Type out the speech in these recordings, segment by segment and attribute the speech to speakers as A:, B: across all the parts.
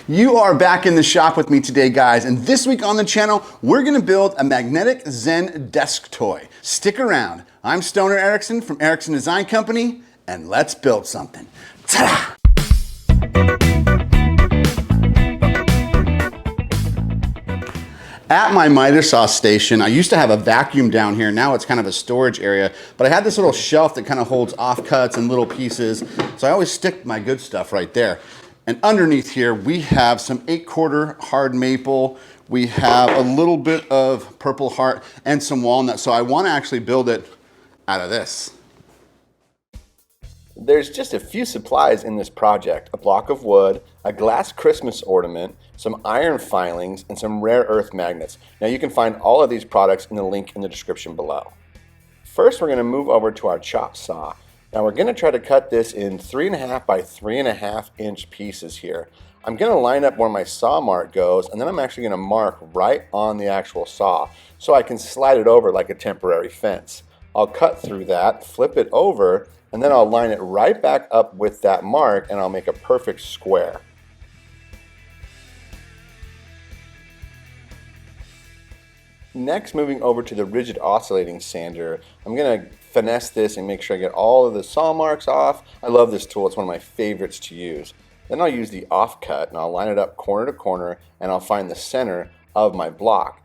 A: You are back in the shop with me today, guys, and this week on the channel, we're gonna build a magnetic Zen desk toy. Stick around. I'm Stoner Ericson from Ericson Design Company, and let's build something. Ta-da! At my miter saw station, I used to have a vacuum down here. Now it's kind of a storage area, but I had this little shelf that kind of holds offcuts and little pieces. So I always stick my good stuff right there. And underneath here, we have some 8/4 hard maple. We have a little bit of purple heart and some walnut. So I want to actually build it out of this.
B: There's just a few supplies in this project: a block of wood, a glass Christmas ornament, some iron filings, and some rare earth magnets. Now you can find all of these products in the link in the description below. First, we're going to move over to our chop saw. Now we're going to try to cut this in 3.5 by 3.5 inch pieces here. I'm going to line up where my saw mark goes, and then I'm actually going to mark right on the actual saw so I can slide it over like a temporary fence. I'll cut through that, flip it over, and then I'll line it right back up with that mark, and I'll make a perfect square. Next, moving over to the rigid oscillating sander, I'm going to finesse this and make sure I get all of the saw marks off. I love this tool. It's one of my favorites to use. Then I'll use the offcut, and I'll line it up corner to corner, and I'll find the center of my block.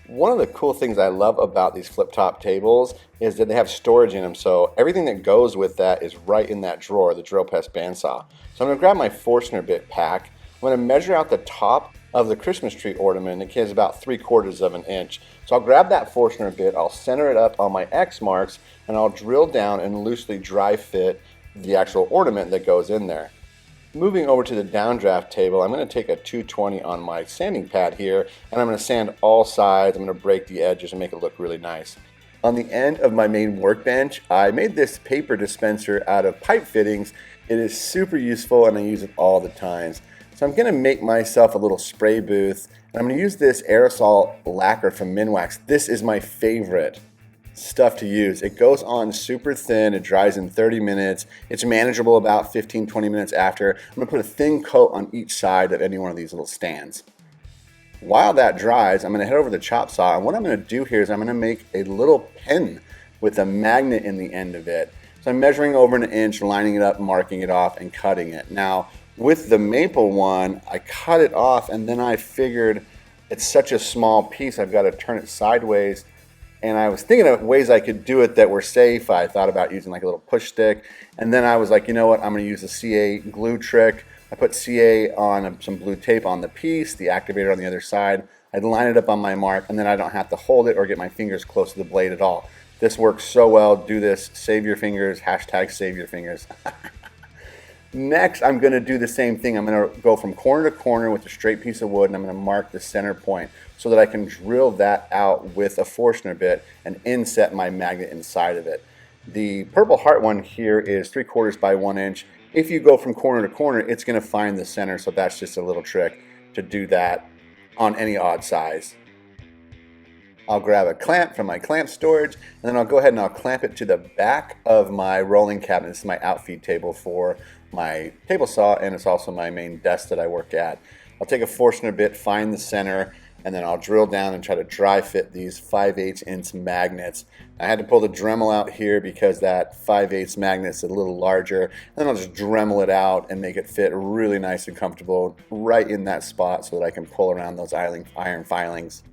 B: One of the cool things I love about these flip-top tables is that they have storage in them, so everything that goes with that is right in that drawer, the drill press bandsaw. So I'm going to grab my Forstner bit pack. I'm going to measure out the top of the Christmas tree ornament. It is about 3/4 of an inch. So I'll grab that Forstner bit, I'll center it up on my X marks, and I'll drill down and loosely dry fit the actual ornament that goes in there. Moving over to the downdraft table, I'm going to take a 220 on my sanding pad here, and I'm going to sand all sides. I'm going to break the edges and make it look really nice. On the end of my main workbench, I made this paper dispenser out of pipe fittings. It is super useful, and I use it all the time. So I'm going to make myself a little spray booth, and I'm going to use this aerosol lacquer from Minwax. This is my favorite stuff to use. It goes on super thin, it dries in 30 minutes, it's manageable about 15-20 minutes after. I'm going to put a thin coat on each side of any one of these little stands. While that dries, I'm going to head over to the chop saw, and what I'm going to do here is I'm going to make a little pin with a magnet in the end of it. So I'm measuring over an inch, lining it up, marking it off, and cutting it. Now, with the maple one, I cut it off, and then I figured it's such a small piece, I've got to turn it sideways. And I was thinking of ways I could do it that were safe. I thought about using like a little push stick. And then I was like, you know what, I'm going to use the CA glue trick. I put CA on some blue tape on the piece, the activator on the other side. I'd line it up on my mark, and then I don't have to hold it or get my fingers close to the blade at all. This works so well. Do this. Save your fingers. Hashtag save your fingers. Next, I'm going to do the same thing. I'm going to go from corner to corner with a straight piece of wood, and I'm going to mark the center point so that I can drill that out with a Forstner bit and inset my magnet inside of it. The purple heart one here is 3/4 by 1 inch. If you go from corner to corner, it's going to find the center, so that's just a little trick to do that on any odd size. I'll grab a clamp from my clamp storage, and then I'll go ahead and I'll clamp it to the back of my rolling cabinet. This is my outfeed table for my table saw, and it's also my main desk that I work at. I'll take a Forstner bit, find the center, and then I'll drill down and try to dry fit these 5/8 inch magnets. I had to pull the Dremel out here because that 5/8 magnet is a little larger, and then I'll just Dremel it out and make it fit really nice and comfortable right in that spot so that I can pull around those iron filings.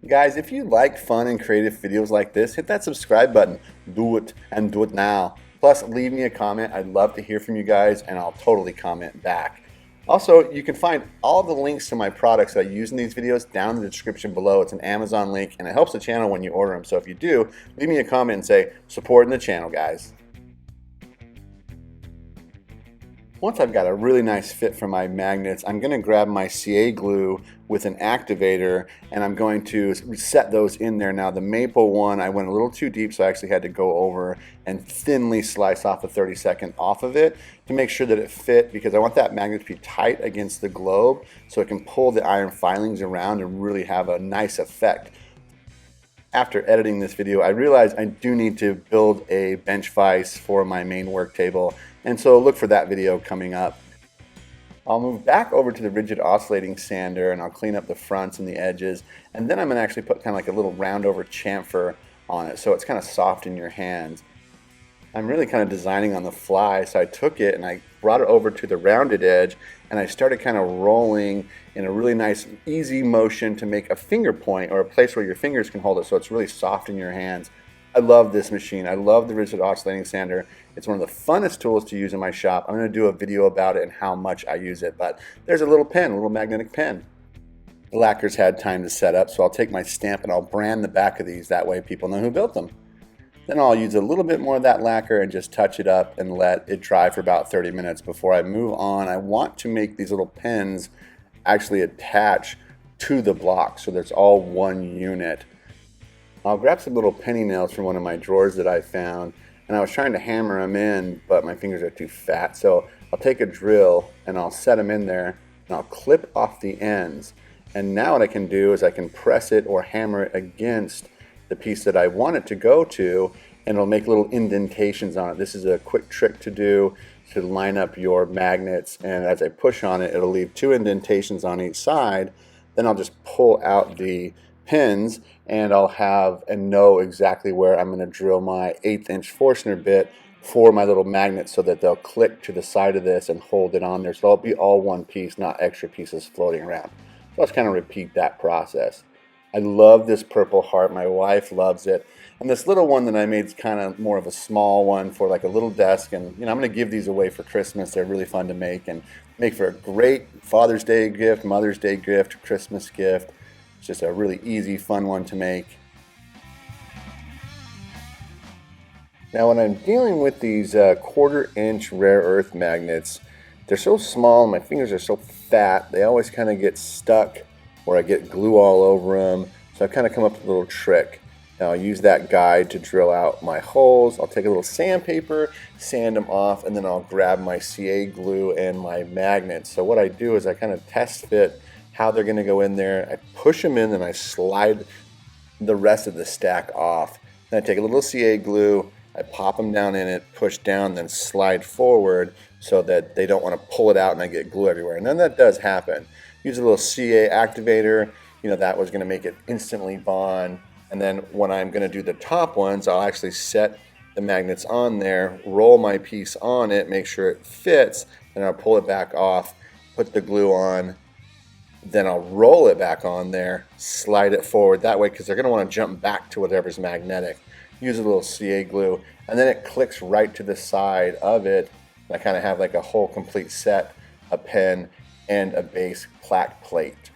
B: Guys, if you like fun and creative videos like this, hit that subscribe button. Do it, and do it now. Plus, leave me a comment. I'd love to hear from you guys, and I'll totally comment back. Also, you can find all the links to my products that I use in these videos down in the description below. It's an Amazon link, and it helps the channel when you order them. So if you do, leave me a comment and say, supporting the channel, guys. Once I've got a really nice fit for my magnets, I'm going to grab my CA glue with an activator, and I'm going to set those in there. Now the maple one, I went a little too deep, so I actually had to go over and thinly slice off a 32nd off of it to make sure that it fit, because I want that magnet to be tight against the globe so it can pull the iron filings around and really have a nice effect. After editing this video, I realized I do need to build a bench vise for my main work table. And so look for that video coming up. I'll move back over to the rigid oscillating sander and I'll clean up the fronts and the edges. And then I'm going to actually put kind of like a little round over chamfer on it so it's kind of soft in your hands. I'm really kind of designing on the fly, so I took it and I brought it over to the rounded edge and I started kind of rolling in a really nice easy motion to make a finger point or a place where your fingers can hold it so it's really soft in your hands. I love this machine. I love the rigid oscillating sander. It's one of the funnest tools to use in my shop. I'm going to do a video about it and how much I use it, but there's a little pen, a little magnetic pen. The lacquer's had time to set up, so I'll take my stamp and I'll brand the back of these. That way people know who built them. Then I'll use a little bit more of that lacquer and just touch it up and let it dry for about 30 minutes before I move on. I want to make these little pins actually attach to the block so there's all one unit. I'll grab some little penny nails from one of my drawers that I found, and I was trying to hammer them in, but my fingers are too fat. So I'll take a drill and I'll set them in there and I'll clip off the ends. And now what I can do is I can press it or hammer it against the piece that I want it to go to, and it'll make little indentations on it. This is a quick trick to do to line up your magnets, and as I push on it, it'll leave 2 indentations on each side. Then I'll just pull out the pins and I'll have and know exactly where I'm going to drill my 1/8 inch Forstner bit for my little magnets so that they'll click to the side of this and hold it on there. So it'll be all one piece, not extra pieces floating around. So let's kind of repeat that process. I love this purple heart. My wife loves it. And this little one that I made is kind of more of a small one for like a little desk. And I'm going to give these away for Christmas. They're really fun to make and make for a great Father's Day gift, Mother's Day gift, Christmas gift. It's just a really easy, fun one to make. Now when I'm dealing with these 1/4 inch rare earth magnets, they're so small and my fingers are so fat, they always kind of get stuck or I get glue all over them. So I've kind of come up with a little trick. Now I'll use that guide to drill out my holes. I'll take a little sandpaper, sand them off, and then I'll grab my CA glue and my magnets. So what I do is I kind of test fit how they're going to go in there. I push them in and I slide the rest of the stack off. Then I take a little CA glue, I pop them down in it, push down, then slide forward so that they don't want to pull it out and I get glue everywhere. And then that does happen. Use a little CA activator, that was going to make it instantly bond. And then when I'm going to do the top ones, I'll actually set the magnets on there, roll my piece on it, make sure it fits, and I'll pull it back off, put the glue on, then I'll roll it back on there, slide it forward that way because they're going to want to jump back to whatever's magnetic. Use a little CA glue, and then it clicks right to the side of it. I kind of have like a whole complete set, a pen, and a base plaque plate.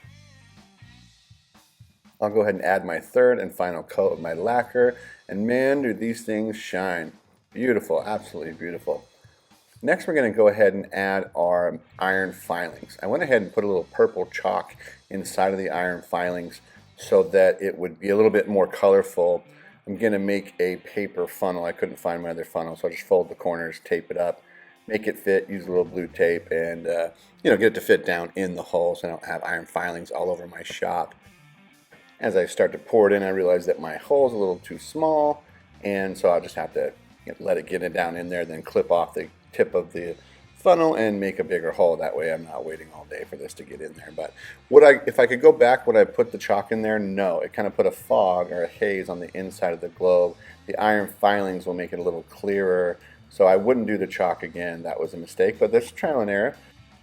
B: I'll go ahead and add my third and final coat of my lacquer, and man, do these things shine. Beautiful, absolutely beautiful. Next, we're going to go ahead and add our iron filings. I went ahead and put a little purple chalk inside of the iron filings so that it would be a little bit more colorful. I'm going to make a paper funnel. I couldn't find my other funnel, so I just fold the corners, tape it up, make it fit, use a little blue tape, and get it to fit down in the hole so I don't have iron filings all over my shop. As I start to pour it in, I realize that my hole's a little too small, and so I'll just have to let it get it down in there, then clip off the tip of the funnel and make a bigger hole. That way I'm not waiting all day for this to get in there. But if I could go back, would I put the chalk in there? No, it kind of put a fog or a haze on the inside of the globe. The iron filings will make it a little clearer, so I wouldn't do the chalk again. That was a mistake, but there's trial and error.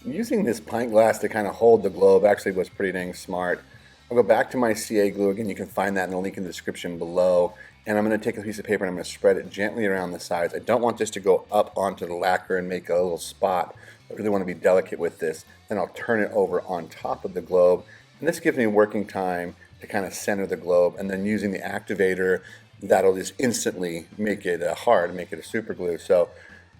B: Using this pint glass to kind of hold the globe actually was pretty dang smart. I'll go back to my CA glue again. You can find that in the link in the description below. And I'm going to take a piece of paper and I'm going to spread it gently around the sides. I don't want this to go up onto the lacquer and make a little spot. I really want to be delicate with this. Then I'll turn it over on top of the globe. And this gives me working time to kind of center the globe. And then using the activator, that'll just instantly make it hard, make it a super glue. So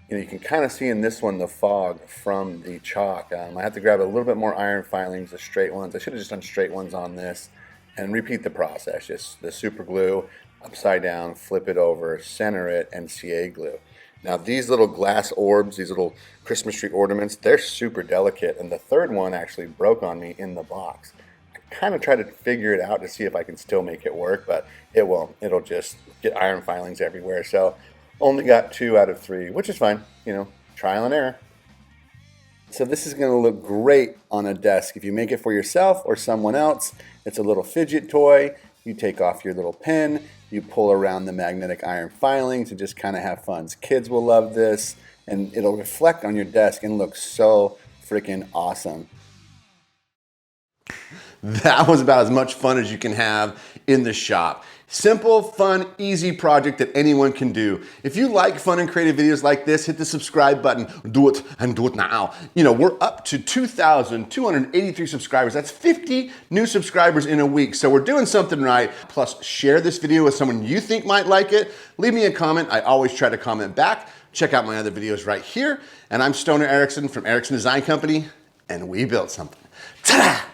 B: you can kind of see in this one the fog from the chalk. I have to grab a little bit more iron filings, the straight ones. I should have just done straight ones on this and repeat the process. Just the super glue, upside down, flip it over, center it, and CA glue. Now these little glass orbs, these little Christmas tree ornaments, they're super delicate, and the third one actually broke on me in the box. I kind of tried to figure it out to see if I can still make it work, but it won't. It'll just get iron filings everywhere. So only got 2 out of 3, which is fine. Trial and error. So this is going to look great on a desk. If you make it for yourself or someone else, it's a little fidget toy. You take off your little pin, you pull around the magnetic iron filings and just kind of have fun. Kids will love this, and it'll reflect on your desk and look so freaking awesome.
A: That was about as much fun as you can have in the shop. Simple, fun, easy project that anyone can do. If you like fun and creative videos like this, hit the subscribe button. Do it and do it now. You know, we're up to 2,283 subscribers. That's 50 new subscribers in a week. So we're doing something right. Plus, share this video with someone you think might like it. Leave me a comment. I always try to comment back. Check out my other videos right here. And I'm Stoner Ericson from Ericson Design Company, and we built something. Ta-da!